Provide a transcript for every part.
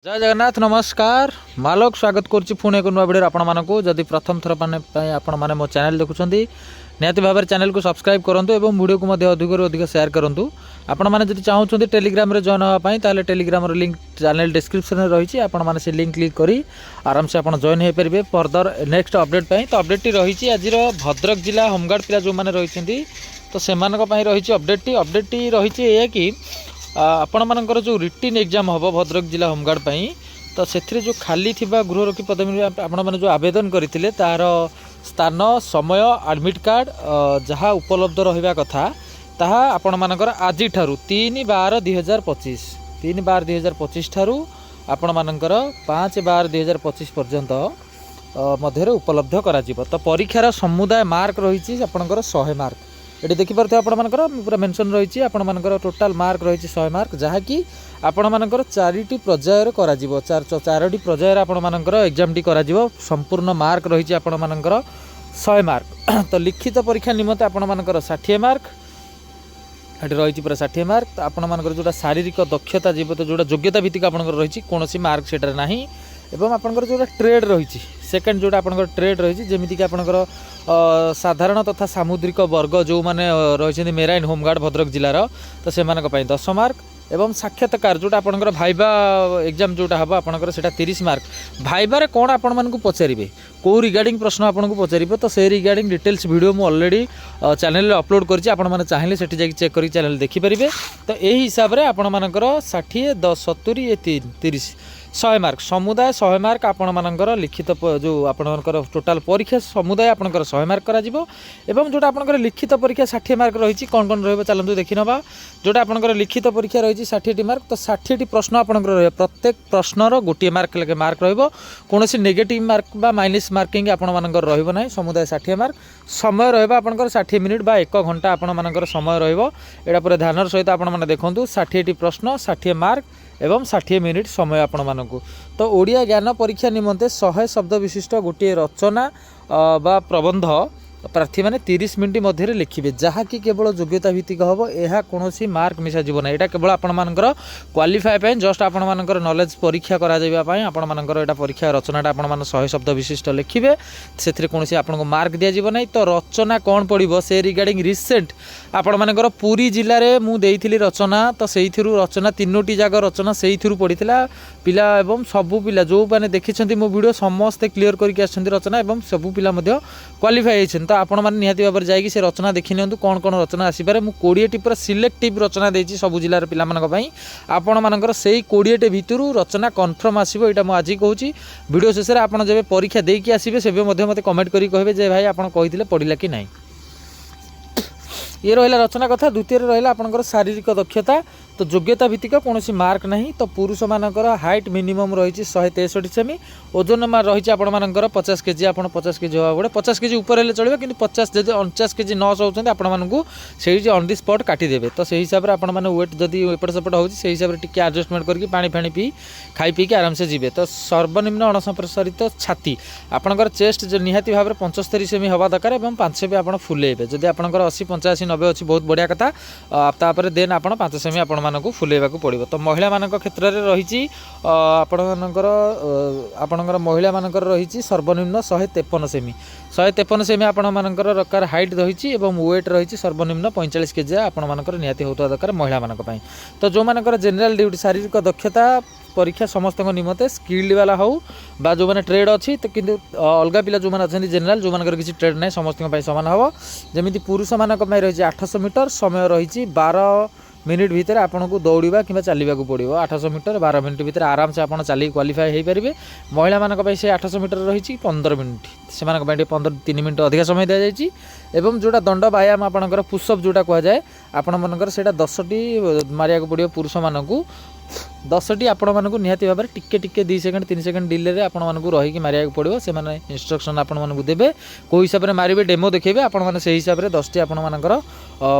जय जगन्नाथ नमस्कार मालोक स्वागत करुच्ची पुणी एक नुआ भिडियो आपण मानकु जदि प्रथम थर आपण माने मो चैनल देखुछंती निहाती भाव चैनल को सब्सक्राइब करंतु एवं वीडियो को मध्य अधिक अधिक शेयर करंतु आपण माने जदि चाहउछंती टेलीग्राम रे जॉइन होवा पई ताले टेलीग्राम रो लिंक चैनल डिस्क्रिप्शन रे रहिछि आपण माने से लिंक क्लिक करी आराम से आपण जॉइन हे परिबे फर्दर नेक्स्ट अपडेट पई तो अपडेट टी रहिछि आजिर भद्रक जिला होमगार्ड पिला जो माने रहिछंती तो सेमानक पई रहिछि अपडेट टी रहिछि एया कि आपण मानकर जो रिटिन एग्जाम हम भद्रक जिला होमगार्ड पई तो से जो खाली थिबा गृहरक्षी पदवी आपण माने जो आवेदन करथिले तार स्थान समय एडमिट कार्ड जहाँ उपलब्ध रहिबा कथा ताहा आपण मानकर आज ठारू 3/12/2025 3/12/2025 ठारू आपण मानकर 5/12/2025 पर्यंत मध्य उपलब्ध करा जिवो। तो परीक्षार समुदाय मार्क रही आपणकर 100 मार्क ये देखिपे आपंकर पूरा मेंशन रही आपंकर टोटाल मार्क रही 100 मार्क जहाँकि आपंकर 4टी पर्यायर चारोटी पर्यायर आपंकर एग्जाम टी करा संपूर्ण मार्क रही आपंकर 100 मार्क। तो लिखित परीक्षा निमंते आपंकर 60 मार्क ये रही पूरा 60 मार्क। तो आपंकर जोटा शारीरिक दक्षता जीव तो जोटा योग्यता भित्तिक आपंकर रही कौन मार्क से नहीं एवं आपंकर जोटा ट्रेड रही सेकेंड जोटा आपंकर ट्रेड रही जमीक आपंकर साधारण तथा सामुद्रिक वर्ग जो मैंने रही मेराइन होमगार्ड भद्रक जिलार तो से 10 मार्क एवं साक्षात्कार जोटा आपंकर भाइबा एग्जाम जोटा हम आपंकर से 30 मार्क। भाइबारे कौन आपण मानकु पचारे कौ रिगार्डिंग प्रश्न आपको पचारे तो से रिगार्डिंग डिटेल्स वीडियो मु ऑलरेडी चैनल रे अपलोड करछि आपण माने चाहिले सेठी जाके चेक करी चैनल देखि परिबे। तो एही हिसाब रे आपण मानकर 60 10 70 30 100 मार्क समुदाय 100 मार्क आपण मानकर लिखित जो आपणकर टोटाल परीक्षा समुदाय आपणकर 100 मार्क करा जिवो एवं जोटा आपणकर लिखित परीक्षा 60 मार्क रही कौन कौन रहबो चलंतु देखि नबा। जोटा आपणकर लिखित परीक्षा रही 60 मार्क तो 60 प्रश्न आपणकर रहे प्रत्येक प्रश्नर गोटे मार्क लगे मार्क रहबो कोनोसी नेगेटिव मार्क बा माइनस मार्किंग आपण मानकर रहबो नै समुदाय 60 मार्क समय रहबो आपणकर 60 मिनिट बा 1 घंटा आपण मानकर समय रहबो एडा पूरा ध्यानर सहित आपण माने देखंतु 60 प्रश्न 60 मार्क एवं 60 मिनिट समय आपण मानकु। तो ओडिया ज्ञान परीक्षा निमंते 100 शब्द विशिष्ट गोटे रचना बा प्रबंध प्रार्थी मैंने 30 मिनिट मध्य लिखिबे जहाँकि केवल योग्यता भित्तिक हम यह कौन मार्क मिसा जीवन यहाँ केवल आपर क्वालिफाए जस्ट आपर नॉलेज परीक्षा कर परीक्षा रचनाटा आप 100 शब्द विशिष्ट लिखिबे से कौन आपको मार्क दिज्व ना। तो रचना कौन पड़ो से रिगार्डिंग रिसेंट आपर पुरी जिले में मुझे रचना तो से रचना 3टी जाग रचना से पड़ा पिला एवं सबू पिला जो मैंने देखी मो वीडियो समस्ते क्लीयर करके रचना एवं सबू पिला क्वालिफाई तो आपण मैंने निहाती भाव में से रचना देखी नि कौन कौन रचना आसपे मुझे 20टी पूरा सिलेक्टिव रचना देती सबू जिलार पिलामानक आपण मानकर से 20टी भितर रचना कन्फर्म आसो यहाँ मुझे कहूँ वीडियो शेष में आपड़ जब परीक्षा देकी आसबे से मत कमेंट करी कहे जे भाई आप कही पढ़ला कि नहीं। ये रहा रचना कथा। द्वितीय रहा आपंकर शारीरिक दक्षता तो योग्यता भित्तिक कौन मार्क नहीं। तो पुरुष मानकर हाइट मिनिमम रही 163 सेमी ओजन में रही आपर 50 केजी आप 50 केजी हवा गोटे 50 केजी ऊपर चलो कि 50 जब 49 केजी न चाहते आपको से ऑन दी स्पॉट काटिदेवे। तो से हिसाब से आपने वेट जदि एपट सेपट हो हिसाब से टी एडजस्टमेंट करके पानी फाणी पी खाई पीक आराम से जीवे। तो सर्वनिम्न अणसंप्रसारित छाती आपंकर चेस्ट जो निहाती भाव में 75 सेमी हवा दरकार और 5 सेमी आप फुलेबे जदि आपंकर 80 85 90 अच्छी बहुत बढ़िया कथा तापर देन आप 5 सेमी आपण को फुलेबा पड़ो। तो महिला मान क्षेत्र में रही आपणकर महिला मानकर रही सर्वनिम्न 153 सेमी 153 सेमी आपणकर दरकार हाइट रही वेट रही सर्वनिम्न 45 केजी आपणकर निहाती होता दरकार महिला मानक पई। तो जो मानकर जेनराल ड्यूटी शारीरिक दक्षता परीक्षा समस्त निमंते स्किल्ड वाला हो बा जो मैंने ट्रेड अच्छी तो किंतु अलग पिला जो मैंने अच्छा जेनराल जो मानकर किसी ट्रेड ना समस्त सामान हम जमी पुरुष मानक रही 800 मीटर समय रही 12 मिनिट भितर आपन को दौड़ा कि चलने को पड़ो 800 मीटर 12 मिनिट भितर आराम से आपड़ चल क्वालिफाई हो पारे। महिला मानक से 800 मीटर रही 15 मिनिट से 3 मिनिट अधिक समय दि जाए जोटा दंड व्यायाम आपंकर पुशअप जोटा कहुए आपण मानकर से 10टी मारिया पड़ो पुरुष मानक 10टी आपण मानक निहाती भाव में टिके 2 सेकेंड 3 सेकेंड डिले आपण मानक रही मारिया पड़ो से इंस्ट्रक्शन आपण मानक देवे कौ हिसाब से मारे डेमो देखिए आपण से हिसाब से 10टी आपण मानकर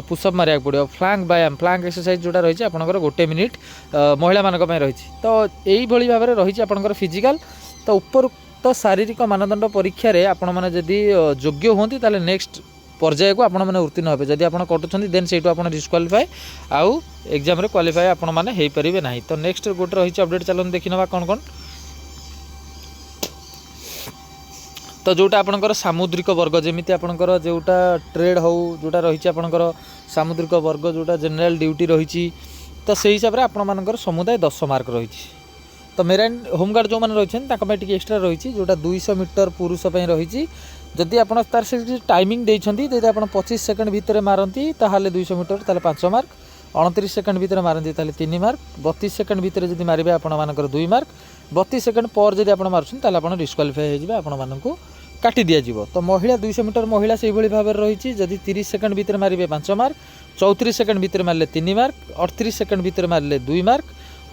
पुशअप मारिया पड़ो। फ्लांक व्यायाम फ्लांक एक्सरसाइज जोटा रही आपंकर 1 मिनिट महिला मानक रही। तो यही भाव में रही आपंकर फिजिकल। तो उपरोक्त शारीरिक मानदंड परीक्षा रे आपण माने जदि योग्य होती नेक्स्ट पर्याय को आपण माने उत्तीर्ण हेबे जदि आपण कटुछंती देन सेटू आपण डिस्क्वालिफाई आउ एग्जाम रे क्वालिफाई आपण माने हेई परिबे नाही। तो नेक्स्ट गोटे रही अपडेट चलन देखिनवा कौन कौन। तो जोटा आपणकर सामुद्रिक वर्ग जमीती आपणकर जोटा ट्रेड हो जोटा रही आपणकर सामुद्रिक वर्ग जोटा जनरल ड्यूटी रही तो से हिसाब से आपण मानकर समुदाय 10 मार्क रही। तो मेराइन होमगार्ड जो मैंने रही एक्सट्रा रही जोटा 200 मीटर पुरुष रही जदि आप तार से टाइमिंग देती जब आप 25 सेकंड भितर मारती ताहले 200 मीटर ताले 5 मार्क 29 सेकंड भितर मारती ताले 3 मार्क 32 सेकंड भितर जब मारे आपण मानकर 2 मार्क 32 सेकंड पर जब आप मार्चन ताले आपण डिस्क्वालिफाई हो आपण मानकू काटी दिया जीवो। तो महिला 200 मीटर महिला से भाव में रही जदि 30 सेकंड भितर मारे 5 मार्क 34 सेकंड भितर मारे 3 मार्क 38 सेकंड भितर मारे 2 मार्क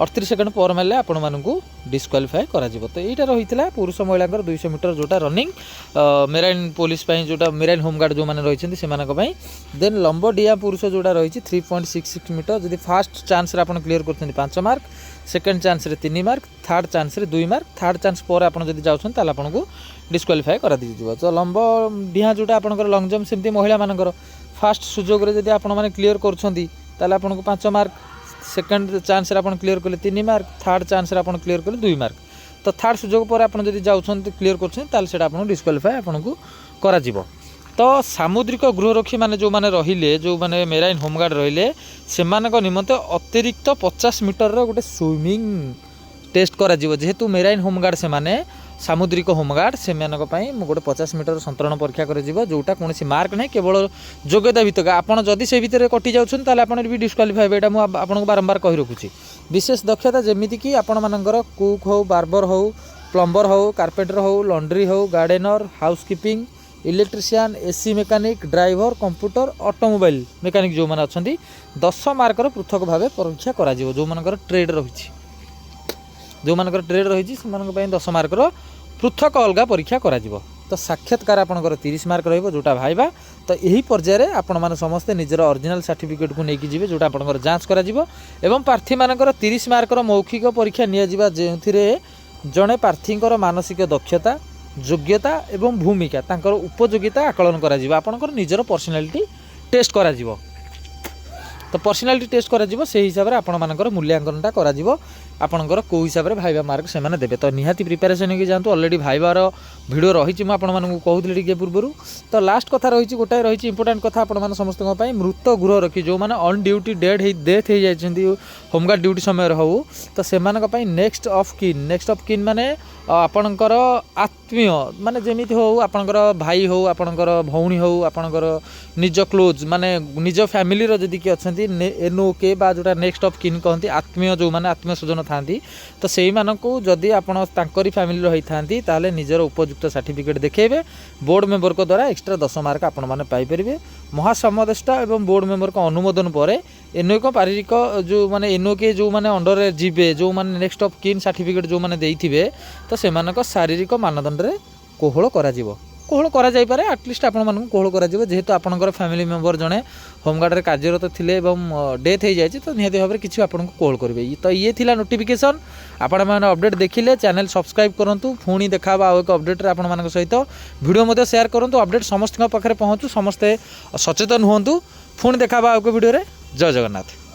38 सेकंड पर मारे आपण मानकू डिस्क्वालिफाई करा जीवो। तो यहाँ रही पुरुष महिला 200 मीटर जोटा रनिंग मेराइन पुलिस जोटा मेराइन होमगार्ड जो मैंने रही से देन लंब डिया पुरुष जोटा रही 3.66 मीटर जदि फास्ट चांस रे आपण क्लियर कर 5 मार्क सेकंड चांस रे 3 मार्क थर्ड चांस रे 2 मार्क थर्ड चांस पर आपण जदि जाउछन ताला आपनको डिस्क्वालिफाई करा दी जीवो। तो लंब डिया जोटा आपनकर लॉन्ग जंप सेमती महिला मानकर फास्ट सुजोग रे जदि आपण माने क्लियर करछंती ताला आपनको 5 मार्क सेकंड चांस रे आपण क्लियर करले 3 मार्क थर्ड चांस रे आपण क्लियर करले 2 मार्क। तो थर्ड सुजोग पर आपण जदि जाउछंती क्लियर करछन ताले सेटा आपनको डिस्क्वालिफाई आपनको करा जीवो। तो सामुद्रिक गृहरक्षी माने जो माने रहिले जो माने मेराइन होमगार्ड रहिले सेमानक निमंते अतिरिक्त 50 मीटर रो गोटे स्विमिंग टेस्ट करा जीवो। जेहेतु मेराइन होमगार्ड से माने सामुद्रिक होमगार्ड से गोटे 50 मीटर संतरण परीक्षा कर जोटा कौन मार्क ना केवल योग्यता भितर आपड़ जदि से भितर कटि जाऊँ आप भी डिस्क्वालिफाई हे मुझे बारंबार कही रखुच्छी। विशेष दक्षता जमीती कि आपण मानकर कुक हो बार्बर हो प्लम्बर हो कार्पेंटर हो लॉन्ड्री हो gardener housekeeping electrician AC mechanic driver computer automobile mechanic जो मैंने अच्छा 10 मार्कर पृथक भाव परीक्षा करा जो मानकर ट्रेड रही जो मानकर ट्रेड रही 10 मार्कर पृथक अलग परीक्षा करा तो साक्षात्कार आपंकर 30 मार्क रहिबो जोटा भाइबा। तो यही पर्यायर आपण माने समस्ते निजर ओरिजिनल सर्टिफिकेट को लेकिन जीवे जोटा आपंकर जांच करा एवं प्रार्थी मानकर 30 मार्कर मौखिक परीक्षा निया जिबा जेथिरे जड़े प्रार्थींकर मानसिक दक्षता योग्यता एवं भूमिका तांकर उपयोगिता आकलन करा आपंकर निजर पर्सनालिटी टेस्ट करा तो पर्सनालिटी टेस्ट करा से हिसाब से आपण मानकर मूल्यांकनटा करा आपणकर कौ हिसाब से भाइबा मार्क से देवे। तो निहाती प्रिपेरेसन होगी जातु अलरेडी भाइबार भिडियो रही मुझे कहूली टे पूर्व। तो लास्ट कथा रही गोटाए रही इंपोर्टाट कथा आपण समस्त मृत गृह रखी जो मैंने अन ड्यूटी डेथ हो जाती होमगार्ड ड्यूटी समय हो तो से नेक्स्ट ऑफ किन माने आपणकर आत्मीय माने जेमिति हो आपणकर भाई हो आपणकर भौणी हो आपणकर निज क्लोज माने निज फैमिली जदि किए अच्छा एनओके बा जोटा नेक्स्ट ऑफ किन कहती आत्मीय जो मैंने आत्मीय स्वजन था तो से जदि आपण तांकरी फैमिली रही था ताले निजर उपयुक्त सर्टिफिकेट देखेबे बोर्ड मेंबर को द्वारा एक्स्ट्रा 10 मार्क आपण माने पाई परिबे। महासमादेष्टा एवं बोर्ड मेंबर को अनुमोदन पर एनओके पारिक जो माने एनओके जो माने अंडर जीवे जो माने नेक्स्ट ऑफ किन सर्टिफिकेट जो माने देइथिबे तो सेमानक शारीरिक मानदंड रे कोहल करा जीवो कोहल करा जाई पारे एटलिस्ट आपण मानक कोहल करा जीवो जेहेतु आपनकर फैमिली मेंबर जने होमगार्ड रे कार्यरत थिले एवं डेथ हो जाए तो निहाती भाव में किसी आपको कोहल करेंगे। तो ये थिला नोटिफिकेशन आपण मैंने अपडेट देखिले चैनल सब्सक्राइब करूँ पुणी देखा आउ एक अपडेट आपण मान सहित वीडियो मध्य शेयर करूँ अपडेट समस्त पाखे पहुँचू समस्ते सचेतन हूँ पुणी देखा आउ एक वीडियो जय जगन्नाथ।